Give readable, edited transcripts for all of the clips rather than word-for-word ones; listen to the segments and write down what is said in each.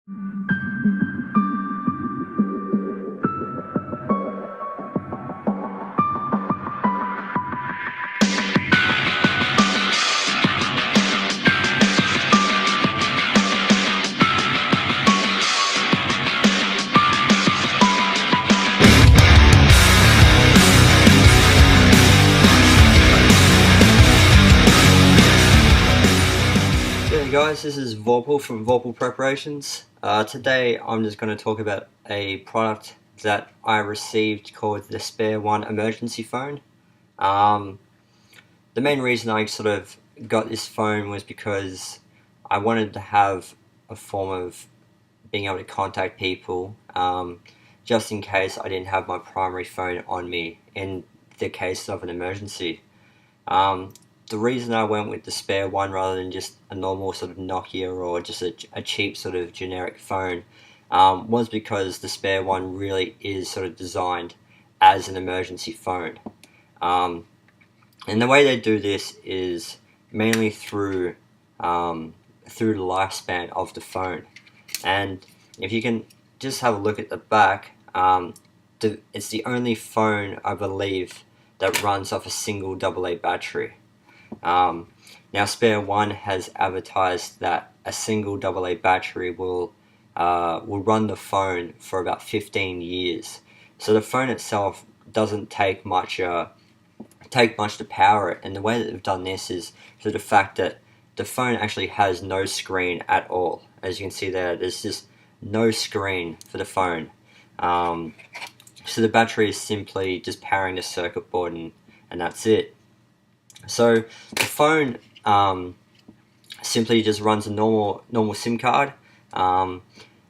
Hey guys, this is Vorpal from Vorpal Preparations. Today I'm just going to talk about a product that I received called the Spare One emergency phone. Um, the main reason I sort of got this phone was because I wanted to have a form of being able to contact people, just in case I didn't have my primary phone on me in the case of an emergency. Um, the reason I went with the Spare One rather than just a normal sort of Nokia or just a cheap sort of generic phone was because the Spare One really is sort of designed as an emergency phone. Um, and the way they do this is mainly through the lifespan of the phone. And if you can just have a look at the back, it's the only phone, I believe, that runs off a single AA battery. Now, Spare One has advertised that a single AA battery will run the phone for about 15 years. So the phone itself doesn't take much to power it. And the way that they've done this is through the fact that the phone actually has no screen at all. As you can see there, there's just no screen for the phone. So the battery is simply just powering the circuit board, and that's it. So the phone simply just runs a normal SIM card.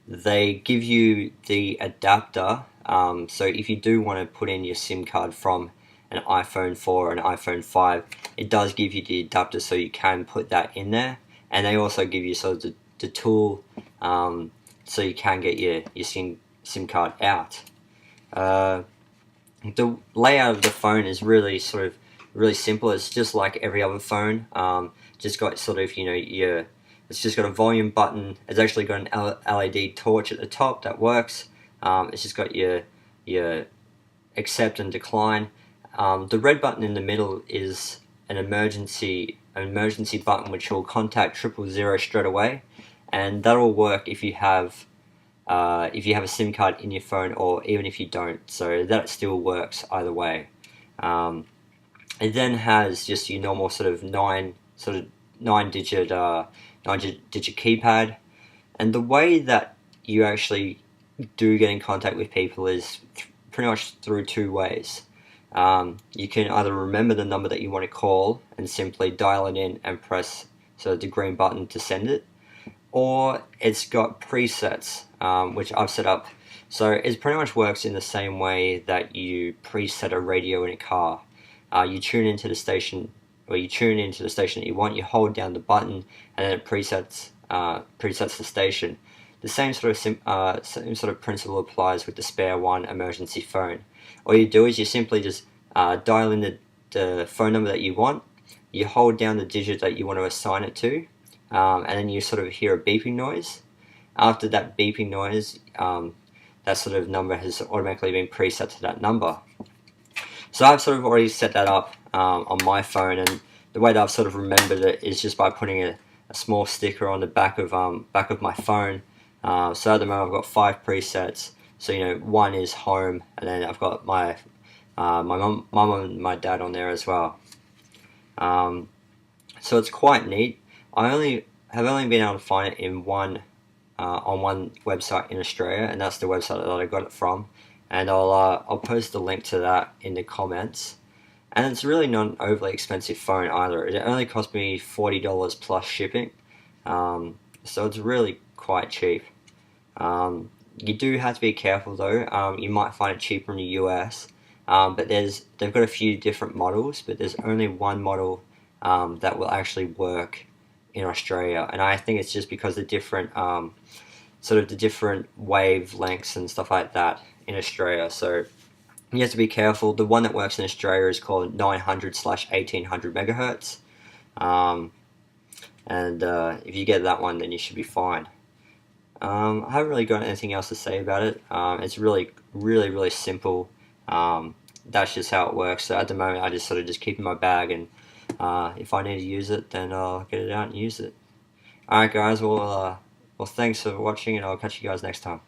They give you the adapter. So if you do want to put in your SIM card from an iPhone 4 or an iPhone 5, it does give you the adapter so you can put that in there. And they also give you sort of the tool so you can get your SIM card out. The layout of the phone is really simple. It's just like every other phone. Just got sort of it's just got a volume button. It's actually got an LED torch at the top that works. It's just got your accept and decline. The red button in the middle is an emergency button which will contact 000 straight away, and that will work if you have a SIM card in your phone or even if you don't. So that still works either way. It then has just your normal sort of nine digit keypad, and the way that you actually do get in contact with people is pretty much through two ways. You can either remember the number that you want to call and simply dial it in and press the green button to send it, or it's got presets which I've set up. So it pretty much works in the same way that you preset a radio in a car. You tune into the station that you want. You hold down the button, and then it presets the station. The same sort of principle applies with the Spare One emergency phone. All you do is you simply just dial in the phone number that you want. You hold down the digit that you want to assign it to, and then you sort of hear a beeping noise. After that beeping noise, that sort of number has automatically been preset to that number. So I've sort of already set that up on my phone, and the way that I've sort of remembered it is just by putting a small sticker on the back of my phone. So at the moment I've got 5 presets. So one is home, and then I've got my mum and my dad on there as well. So it's quite neat. I have only been able to find it in on one website in Australia, and that's the website that I got it from. And I'll post the link to that in the comments. And it's really not an overly expensive phone either. It only cost me $40 plus shipping, so it's really quite cheap. You do have to be careful though. You might find it cheaper in the US, but they've got a few different models, but there's only one model that will actually work in Australia, and I think it's just because the different the different wavelengths and stuff like that in Australia. So you have to be careful. The one that works in Australia is called 900/1800 megahertz, and if you get that one, then you should be fine. I haven't really got anything else to say about it. It's really simple. That's just how it works. So at the moment, I just sort of just keep it in my bag, and if I need to use it, then I'll get it out and use it. All right, guys. Well, thanks for watching, and I'll catch you guys next time.